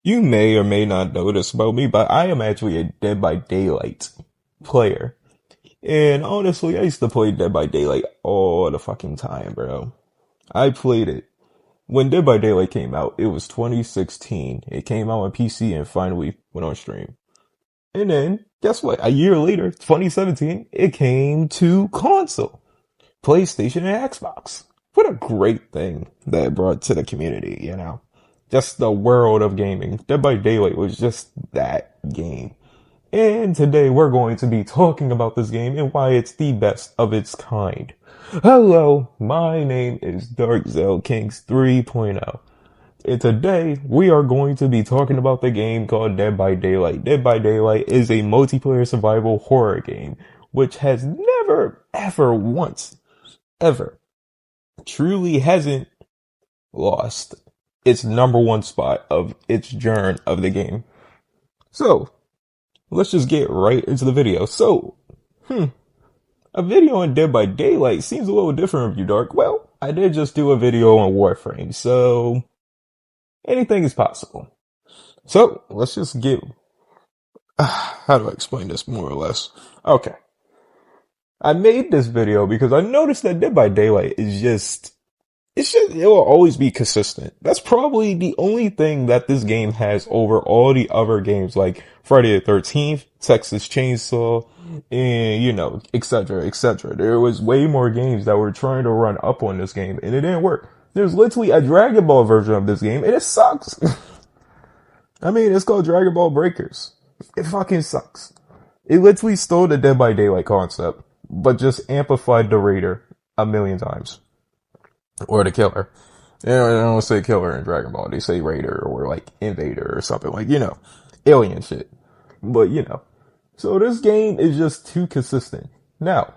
You may or may not know this about me, but I am actually a Dead by Daylight player. And honestly, I used to play Dead by Daylight all the fucking time, bro. I played it. When Dead by Daylight came out, it was 2016. It came out on PC and finally went on stream. And then, guess what? A year later, 2017, it came to console. PlayStation and Xbox. What a great thing that it brought to the community, you know? Just the world of gaming. Dead by Daylight was just that game. And today we're going to be talking about this game and why it's the best of its kind. Hello, my name is Dark Zell Kings 3.0. And today we are going to be talking about the game called Dead by Daylight. Dead by Daylight is a multiplayer survival horror game, which has never, ever once, ever, truly hasn't lost its number one spot of its genre of the game. So, let's just get right into the video. So, a video on Dead by Daylight seems a little different of you, Dark. Well, I did just do a video on Warframe, so anything is possible. So, let's just get, how do I explain this more or less? Okay. I made this video because I noticed that Dead by Daylight is it will always be consistent. That's probably the only thing that this game has over all the other games like Friday the 13th, Texas Chainsaw, and, you know, etc., etc. There was way more games that were trying to run up on this game and it didn't work. There's literally a Dragon Ball version of this game and it sucks. I mean, it's called Dragon Ball Breakers. It fucking sucks. It literally stole the Dead by Daylight concept, but just amplified the Raider a million times. Or the killer. You know, they don't say killer in Dragon Ball. They say raider or like invader or something like, you know, alien shit. But, you know. So this game is just too consistent. Now,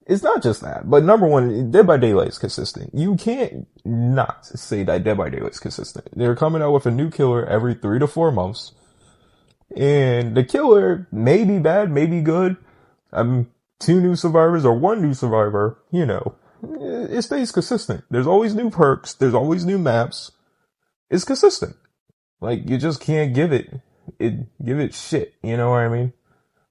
it's not just that, but number one, Dead by Daylight is consistent. You can't not say that Dead by Daylight is consistent. They're coming out with a new killer every 3 to 4 months. And the killer may be bad, may be good. 2 new survivors or 1 new survivor, you know. It stays consistent. There's always new perks. There's always new maps. It's consistent. Like, you just can't give it shit. You know what I mean?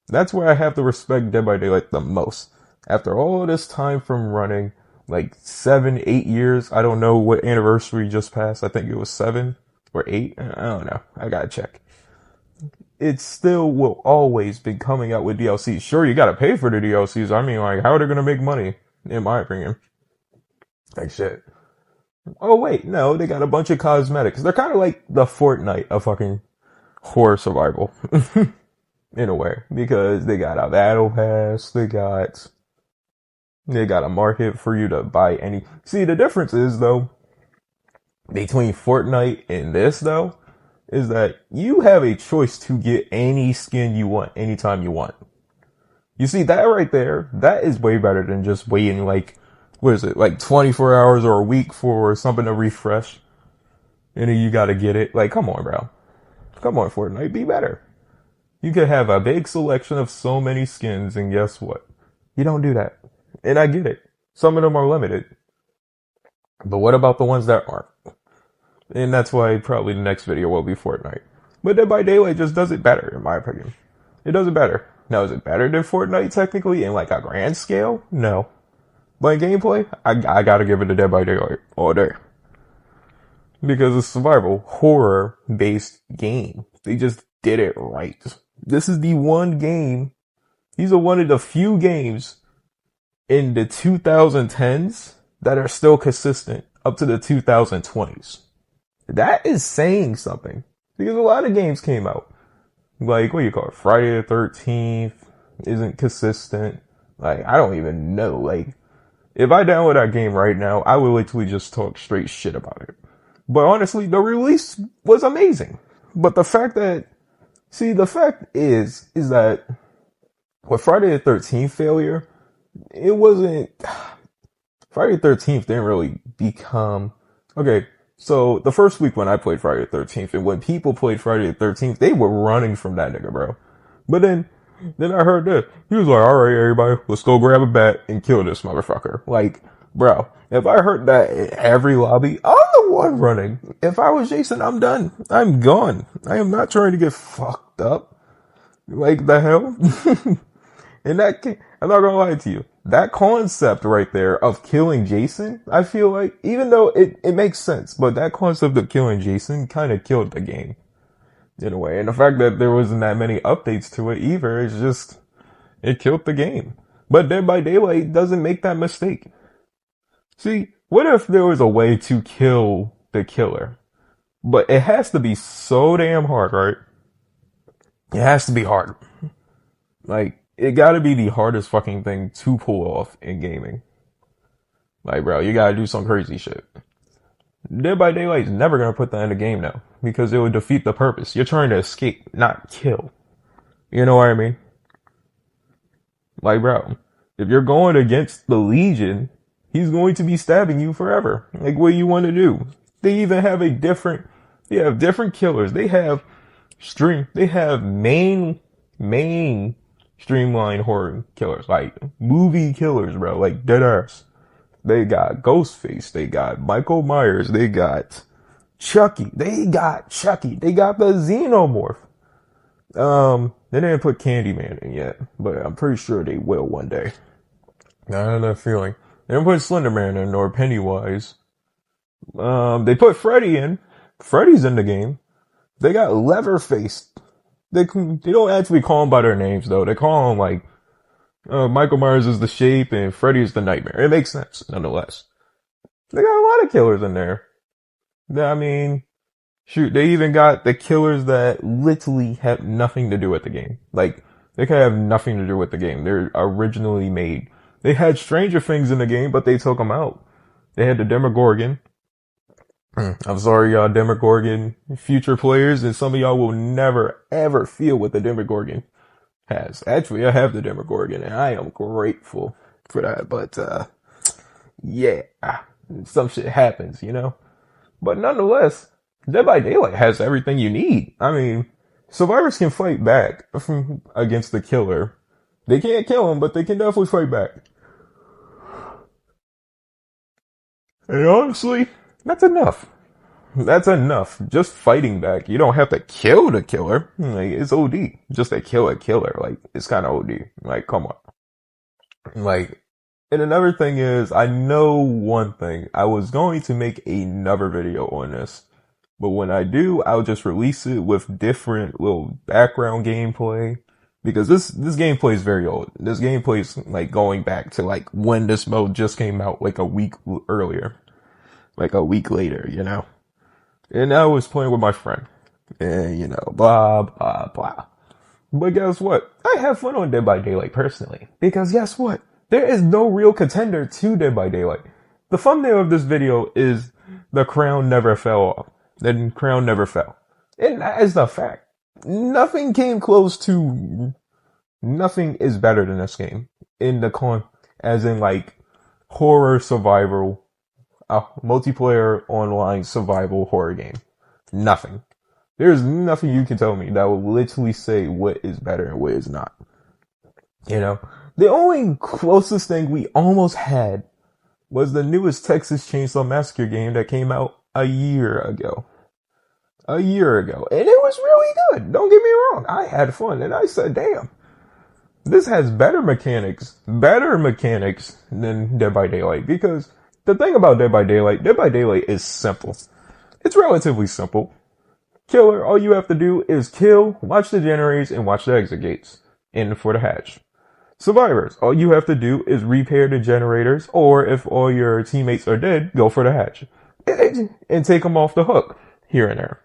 That's where I have to respect Dead by Daylight the most. After all this time from running, like 7, 8 years, I don't know what anniversary just passed. I think it was 7 or 8. I don't know. I gotta check. It still will always be coming out with DLCs. Sure, you gotta pay for the DLCs. I mean, like, how are they gonna make money? In my opinion. Like shit. Oh wait, no, they got a bunch of cosmetics. They're kind of like the Fortnite of fucking horror survival. In a way. Because they got a battle pass, they got a market for you to buy any. See, the difference is though, between Fortnite and this though, is that you have a choice to get any skin you want, anytime you want. You see, that right there, that is way better than just waiting like, what is it, like 24 hours or a week for something to refresh. And then you gotta get it. Like, come on, bro. Come on, Fortnite, be better. You could have a big selection of so many skins, and guess what? You don't do that. And I get it. Some of them are limited. But what about the ones that aren't? And that's why probably the next video will be Fortnite. But Dead by Daylight just does it better, in my opinion. It does it better. Now, is it better than Fortnite technically in like a grand scale? No. But in gameplay, I gotta give it a Dead by Daylight all day. Because it's a survival, horror-based game. They just did it right. This is the one game, these are one of the few games in the 2010s that are still consistent up to the 2020s. That is saying something. Because a lot of games came out. Like, what do you call it? Friday the 13th isn't consistent. Like, I don't even know. Like, if I download that game right now, I would literally just talk straight shit about it. But honestly, the release was amazing. But the fact is that with Friday the 13th failure, it wasn't, Friday the 13th didn't really become, okay, so the first week when I played Friday the 13th, and when people played Friday the 13th, they were running from that nigga, bro. But then I heard this. He was like, alright, everybody, let's go grab a bat and kill this motherfucker. Like, bro, if I heard that in every lobby, I don't one running. If I was Jason, I'm done. I'm gone. I am not trying to get fucked up. Like the hell? And I'm not gonna lie to you. That concept right there of killing Jason, I feel like, even though it makes sense, but that concept of killing Jason kind of killed the game. In a way. And the fact that there wasn't that many updates to it either, it's just, it killed the game. But Dead by Daylight doesn't make that mistake. See, what if there was a way to kill the killer? But it has to be so damn hard, right? It has to be hard. Like, it gotta be the hardest fucking thing to pull off in gaming. Like, bro, you gotta do some crazy shit. Dead by Daylight is never gonna put that in the game now, because it would defeat the purpose. You're trying to escape, not kill. You know what I mean? Like, bro, if you're going against the Legion, he's going to be stabbing you forever. Like, what do you want to do? They even have they have different killers. They have main streamline horror killers, like movie killers, bro, like deadass. They got Ghostface, they got Michael Myers, they got Chucky, they got the Xenomorph. They didn't put Candyman in yet, but I'm pretty sure they will one day. I have that feeling. They didn't put Slenderman in or Pennywise. They put Freddy in. Freddy's in the game. They got Leatherface. They don't actually call them by their names though. They call them like, Michael Myers is the Shape and Freddy is the Nightmare. It makes sense, nonetheless. They got a lot of killers in there. I mean, shoot, they even got the killers that literally have nothing to do with the game. Like, they could have nothing to do with the game. They're originally made. They had Stranger Things in the game, but they took them out. They had the Demogorgon. I'm sorry, y'all Demogorgon future players, and some of y'all will never, ever feel what the Demogorgon has. Actually, I have the Demogorgon, and I am grateful for that, but, yeah, some shit happens, you know? But nonetheless, Dead by Daylight has everything you need. I mean, survivors can fight back against the killer. They can't kill him, but they can definitely fight back. And honestly, that's enough. That's enough. Just fighting back. You don't have to kill the killer. Like, it's OD. Just to kill a killer. Like, it's kind of OD. Like, come on. Like, and another thing is, I know one thing. I was going to make another video on this. But when I do, I'll just release it with different little background gameplay. Because this gameplay is very old. This gameplay is like going back to like when this mode just came out, like a week earlier. Like a week later, you know? And I was playing with my friend. And, you know, blah, blah, blah. But guess what? I have fun on Dead by Daylight personally. Because guess what? There is no real contender to Dead by Daylight. The thumbnail of this video is the crown never fell off. The crown never fell. And that is the fact. Nothing came close to, nothing is better than this game. As in like, horror survival, multiplayer online survival horror game. Nothing. There's nothing you can tell me that will literally say what is better and what is not. You know? The only closest thing we almost had was the newest Texas Chainsaw Massacre game that came out a year ago. And it was really good. Don't get me wrong. I had fun. And I said, damn, this has better mechanics than Dead by Daylight. Because the thing about Dead by Daylight is simple. It's relatively simple. Killer, all you have to do is kill, watch the generators, and watch the exit gates. In for the hatch. Survivors, all you have to do is repair the generators, or if all your teammates are dead, go for the hatch. And take them off the hook, here and there.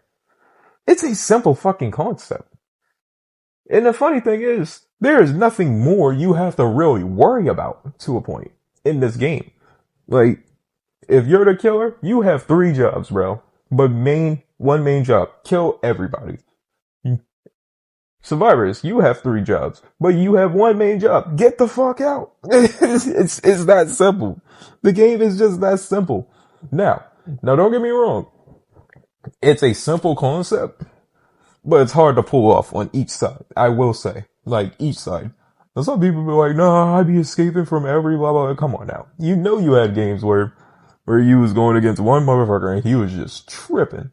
It's a simple fucking concept. And the funny thing is, there is nothing more you have to really worry about, to a point, in this game. Like, if you're the killer, you have 3 jobs, bro. But one main job, kill everybody. Survivors, you have 3 jobs, but you have one main job, get the fuck out. It's that simple. The game is just that simple. Now don't get me wrong. It's a simple concept, but it's hard to pull off on each side. I will say, like, each side. Now some people be like, nah, I'd be escaping from every blah, blah, blah. Come on now. You know you had games where where you was going against one motherfucker and he was just tripping.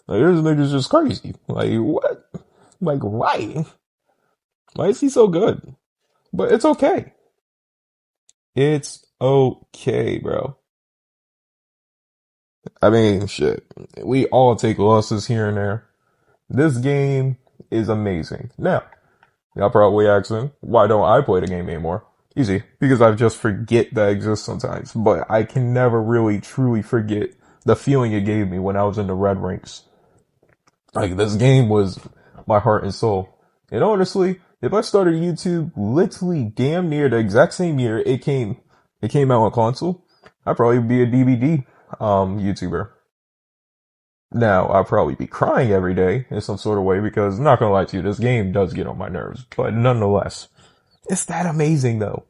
Like, this nigga's just crazy. Like, what? Like, why? Why is he so good? But it's okay. It's okay, bro. I mean, shit. We all take losses here and there. This game is amazing. Now, y'all probably asking, why don't I play the game anymore? Easy. Because I just forget that exists sometimes. But I can never really truly forget the feeling it gave me when I was in the red ranks. Like, this game was my heart and soul. And honestly, if I started YouTube literally damn near the exact same year it came out on console, I'd probably be a DVD YouTuber. Now, I'll probably be crying every day in some sort of way because, I'm not gonna lie to you, this game does get on my nerves. But nonetheless, it's that amazing though.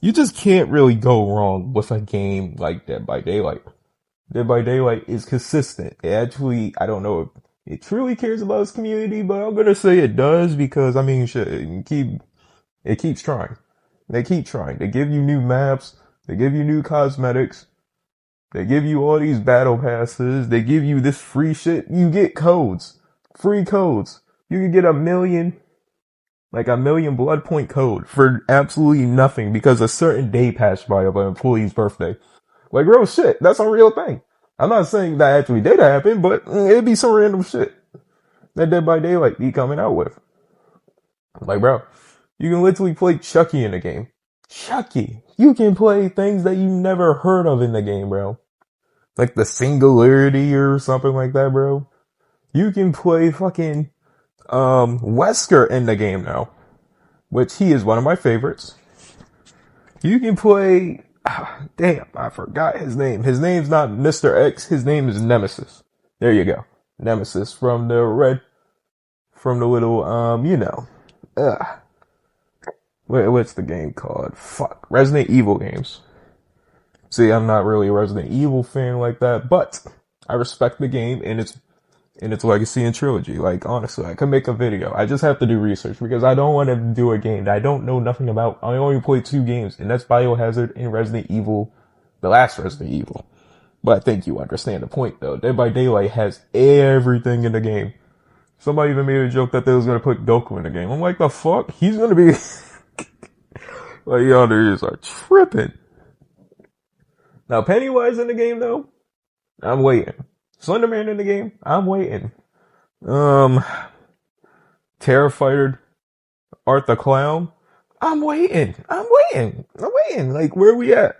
You just can't really go wrong with a game like Dead by Daylight. Dead by Daylight is consistent. It actually, I don't know if it truly cares about its community, but I'm gonna say it does because, I mean, shit, it keeps trying. They keep trying. They give you new maps. They give you new cosmetics. They give you all these battle passes. They give you this free shit. You get codes. Free codes. You can get a million blood point code for absolutely nothing because a certain day passed by of an employee's birthday. Like, real shit. That's a real thing. I'm not saying that actually did happen, but it'd be some random shit that Dead by Daylight be coming out with. Like, bro, you can literally play Chucky in the game. Chucky. You can play things that you never heard of in the game, bro. Like the Singularity or something like that, bro. You can play fucking, Wesker in the game now. Which he is one of my favorites. You can play, damn, I forgot his name. His name's not Mr. X, his name is Nemesis. There you go. Nemesis from the little, you know. What's the game called? Fuck. Resident Evil games. See, I'm not really a Resident Evil fan like that, but I respect the game and its legacy and trilogy. Like, honestly, I could make a video. I just have to do research because I don't want to do a game that I don't know nothing about. I only play 2 games, and that's Biohazard and Resident Evil, the last Resident Evil. But I think you understand the point, though. Dead by Daylight has everything in the game. Somebody even made a joke that they was going to put Goku in the game. I'm like, the fuck? He's going to be... like, y'all niggas are tripping. Now, Pennywise in the game, though, I'm waiting. Slenderman in the game, I'm waiting. Terrified Art the Clown, I'm waiting. Like, where are we at?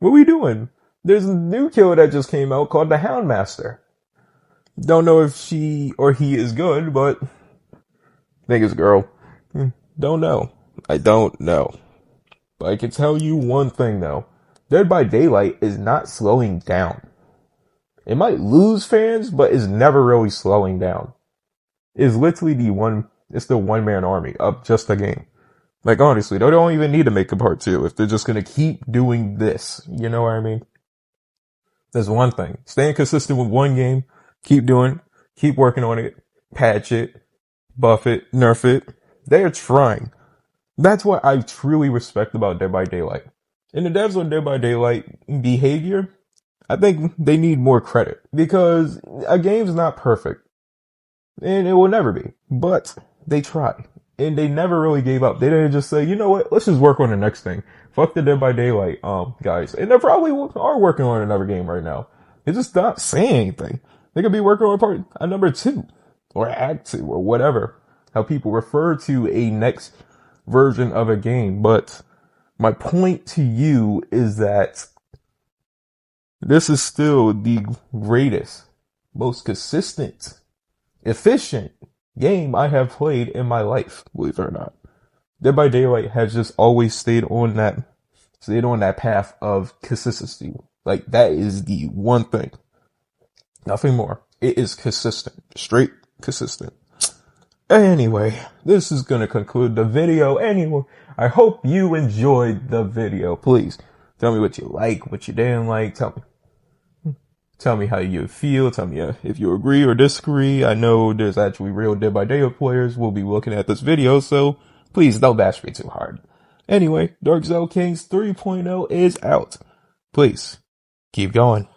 What are we doing? There's a new killer that just came out called the Houndmaster. Don't know if she or he is good, but I think it's a girl. Don't know. I don't know. But I can tell you one thing, though. Dead by Daylight is not slowing down. It might lose fans, but it's never really slowing down. It's literally it's the one-man army of just the game. Like, honestly, they don't even need to make a part 2 if they're just gonna keep doing this. You know what I mean? There's one thing. Staying consistent with one game, keep working on it, patch it, buff it, nerf it. They're trying. That's what I truly respect about Dead by Daylight. And the devs on Dead by Daylight behavior, I think they need more credit because a game's not perfect and it will never be, but they try and they never really gave up. They didn't just say, you know what, let's just work on the next thing. Fuck the Dead by Daylight, guys. And they probably are working on another game right now. They're just not saying anything. They could be working on a number 2 or act 2 or whatever, how people refer to a next version of a game. But my point to you is that this is still the greatest, most consistent, efficient game I have played in my life, believe it or not. Dead by Daylight has just always stayed on that path of consistency. Like, that is the one thing. Nothing more. It is consistent. Straight consistent. Anyway, this is gonna conclude the video anyway. I hope you enjoyed the video. Please tell me what you like, what you didn't like. Tell me how you feel. Tell me if you agree or disagree. I know there's actually real Dead by Daylight players will be looking at this video, so please don't bash me too hard. Anyway, Dark Zone Kings 3.0 is out. Please Keep going.